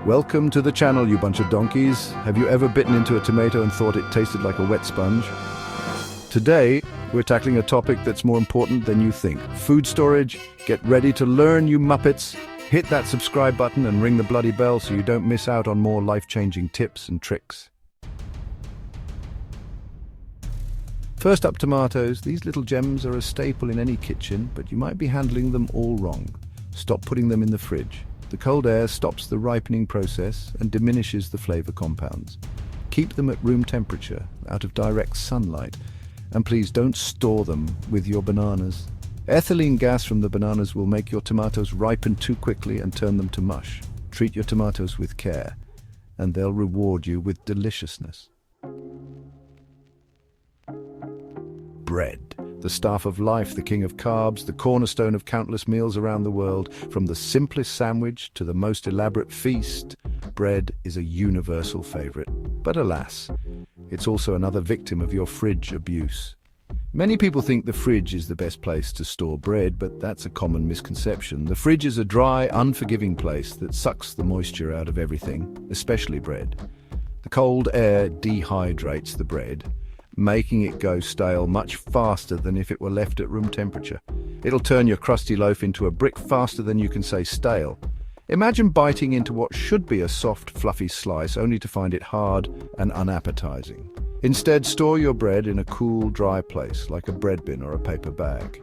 Welcome to the channel, you bunch of donkeys. Have you ever bitten into a tomato and thought it tasted like a wet sponge? Today, we're tackling a topic that's more important than you think. Food storage. Get ready to learn, you muppets. Hit that subscribe button and ring the bloody bell so you don't miss out on more life-changing tips and tricks. First up, tomatoes. These little gems are a staple in any kitchen, but you might be handling them all wrong. Stop putting them in the fridge. The cold air stops the ripening process and diminishes the flavor compounds. Keep them at room temperature, out of direct sunlight. And please don't store them with your bananas. Ethylene gas from the bananas will make your tomatoes ripen too quickly and turn them to mush. Treat your tomatoes with care, and they'll reward you with deliciousness. Bread. The staff of life, the king of carbs, the cornerstone of countless meals around the world. From the simplest sandwich to the most elaborate feast, bread is a universal favorite. But alas, it's also another victim of your fridge abuse. Many people think the fridge is the best place to store bread, but that's a common misconception. The fridge is a dry, unforgiving place that sucks the moisture out of everything, especially bread. The cold air dehydrates the bread, making it go stale much faster than if it were left at room temperature. It'll turn your crusty loaf into a brick faster than you can say stale. Imagine biting into what should be a soft, fluffy slice only to find it hard and unappetizing. Instead, store your bread in a cool, dry place, like a bread bin or a paper bag.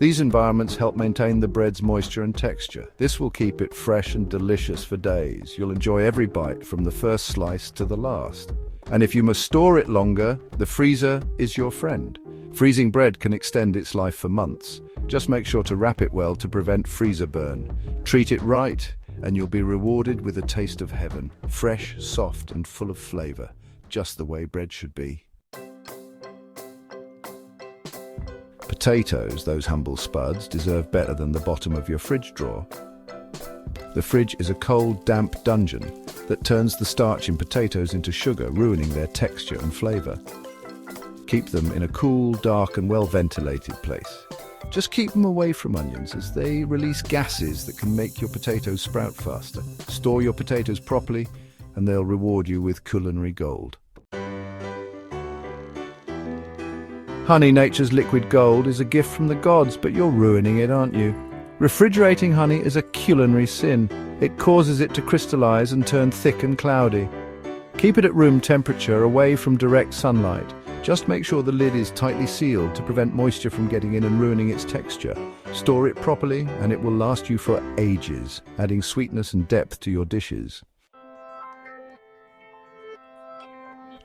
These environments help maintain the bread's moisture and texture. This will keep it fresh and delicious for days. You'll enjoy every bite, from the first slice to the last. And if you must store it longer, the freezer is your friend. Freezing bread can extend its life for months. Just make sure to wrap it well to prevent freezer burn. Treat it right, and you'll be rewarded with a taste of heaven. Fresh, soft, and full of flavor, just the way bread should be. Potatoes, those humble spuds, deserve better than the bottom of your fridge drawer. The fridge is a cold, damp dungeon that turns the starch in potatoes into sugar, ruining their texture and flavor. Keep them in a cool, dark, and well-ventilated place. Just keep them away from onions, as they release gases that can make your potatoes sprout faster. Store your potatoes properly, and they'll reward you with culinary gold. Honey, nature's liquid gold, is a gift from the gods, but you're ruining it, aren't you? Refrigerating honey is a culinary sin. It causes it to crystallize and turn thick and cloudy. Keep it at room temperature, away from direct sunlight. Just make sure the lid is tightly sealed to prevent moisture from getting in and ruining its texture. Store it properly, and it will last you for ages, adding sweetness and depth to your dishes.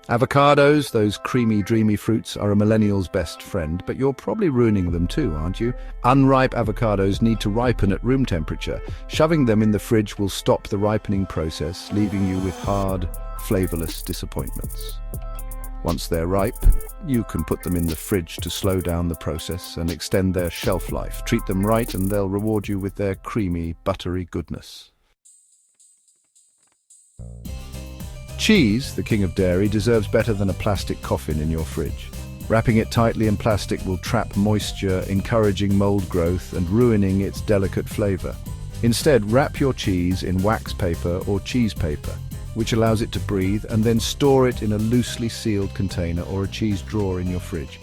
Avocados, those creamy, dreamy fruits, are a millennial's best friend, but you're probably ruining them too, aren't you? Unripe avocados need to ripen at room temperature. Shoving them in the fridge will stop the ripening process, leaving you with hard, flavorless disappointments. Once they're ripe, you can put them in the fridge to slow down the process and extend their shelf life. Treat them right, and they'll reward you with their creamy, buttery goodness. Cheese, the king of dairy, deserves better than a plastic coffin in your fridge. Wrapping it tightly in plastic will trap moisture, encouraging mold growth and ruining its delicate flavor. Instead, wrap your cheese in wax paper or cheese paper, which allows it to breathe, and then store it in a loosely sealed container or a cheese drawer in your fridge.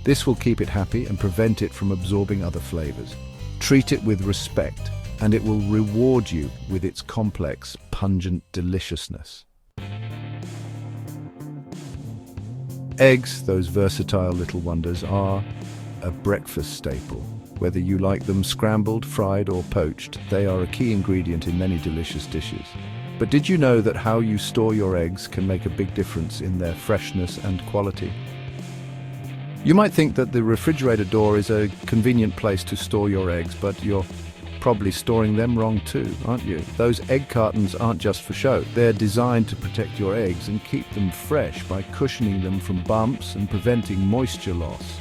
This will keep it happy and prevent it from absorbing other flavors. Treat it with respect, and it will reward you with its complex, pungent deliciousness. Eggs, those versatile little wonders, are a breakfast staple. Whether you like them scrambled, fried, or poached, they are a key ingredient in many delicious dishes. But did you know that how you store your eggs can make a big difference in their freshness and quality? You might think that the refrigerator door is a convenient place to store your eggs, but you're probably storing them wrong too, aren't you? Those egg cartons aren't just for show. They're designed to protect your eggs and keep them fresh by cushioning them from bumps and preventing moisture loss.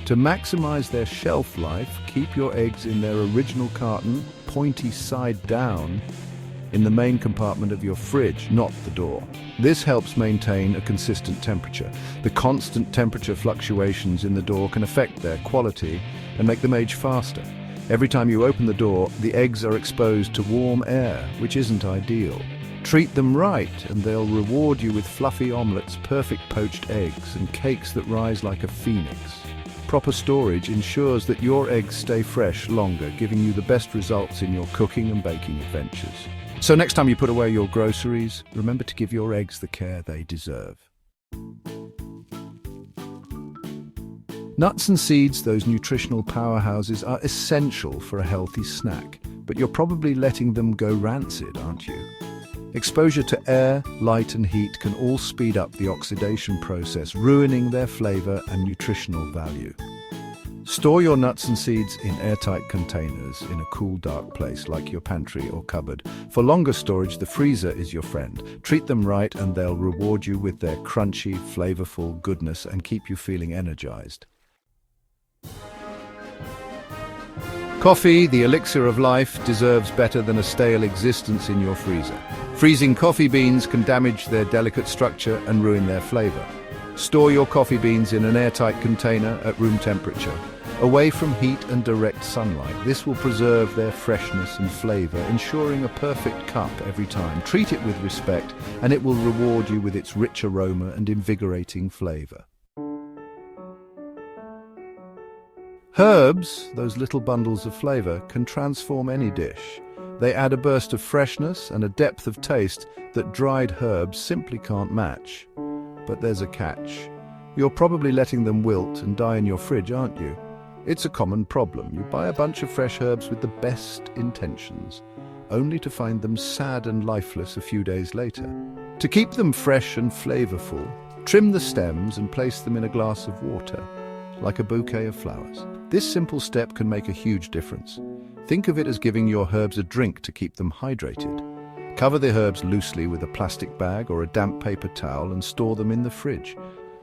To maximize their shelf life, keep your eggs in their original carton, pointy side down, in the main compartment of your fridge, not the door. This helps maintain a consistent temperature. The constant temperature fluctuations in the door can affect their quality and make them age faster. Every time you open the door, the eggs are exposed to warm air, which isn't ideal. Treat them right, and they'll reward you with fluffy omelets, perfect poached eggs, and cakes that rise like a phoenix. Proper storage ensures that your eggs stay fresh longer, giving you the best results in your cooking and baking adventures. So next time you put away your groceries, remember to give your eggs the care they deserve. Nuts and seeds, those nutritional powerhouses, are essential for a healthy snack, but you're probably letting them go rancid, aren't you? Exposure to air, light and heat can all speed up the oxidation process, ruining their flavor and nutritional value. Store your nuts and seeds in airtight containers in a cool, dark place like your pantry or cupboard. For longer storage, the freezer is your friend. Treat them right and they'll reward you with their crunchy, flavorful goodness and keep you feeling energized. Coffee, the elixir of life, deserves better than a stale existence in your freezer. Freezing coffee beans can damage their delicate structure and ruin their flavor. Store your coffee beans in an airtight container at room temperature, away from heat and direct sunlight. This will preserve their freshness and flavor, ensuring a perfect cup every time. Treat it with respect, and it will reward you with its rich aroma and invigorating flavor. Herbs, those little bundles of flavor, can transform any dish. They add a burst of freshness and a depth of taste that dried herbs simply can't match. But there's a catch. You're probably letting them wilt and die in your fridge, aren't you? It's a common problem. You buy a bunch of fresh herbs with the best intentions, only to find them sad and lifeless a few days later. To keep them fresh and flavorful, trim the stems and place them in a glass of water, like a bouquet of flowers. This simple step can make a huge difference. Think of it as giving your herbs a drink to keep them hydrated. Cover the herbs loosely with a plastic bag or a damp paper towel and store them in the fridge.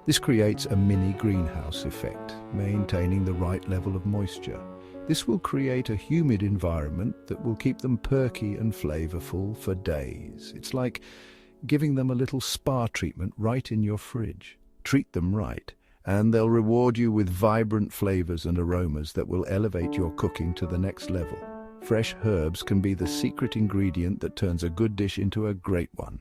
This creates a mini greenhouse effect, maintaining the right level of moisture. This will create a humid environment that will keep them perky and flavorful for days. It's like giving them a little spa treatment right in your fridge. Treat them right, and they'll reward you with vibrant flavors and aromas that will elevate your cooking to the next level. Fresh herbs can be the secret ingredient that turns a good dish into a great one.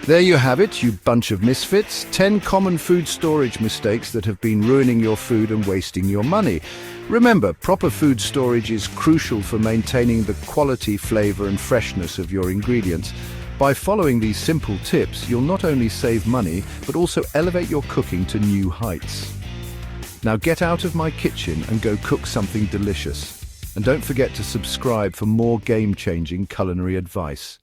There you have it, you bunch of misfits. 10 common food storage mistakes that have been ruining your food and wasting your money. Remember, proper food storage is crucial for maintaining the quality, flavor, and freshness of your ingredients. By following these simple tips, you'll not only save money, but also elevate your cooking to new heights. Now get out of my kitchen and go cook something delicious. And don't forget to subscribe for more game-changing culinary advice.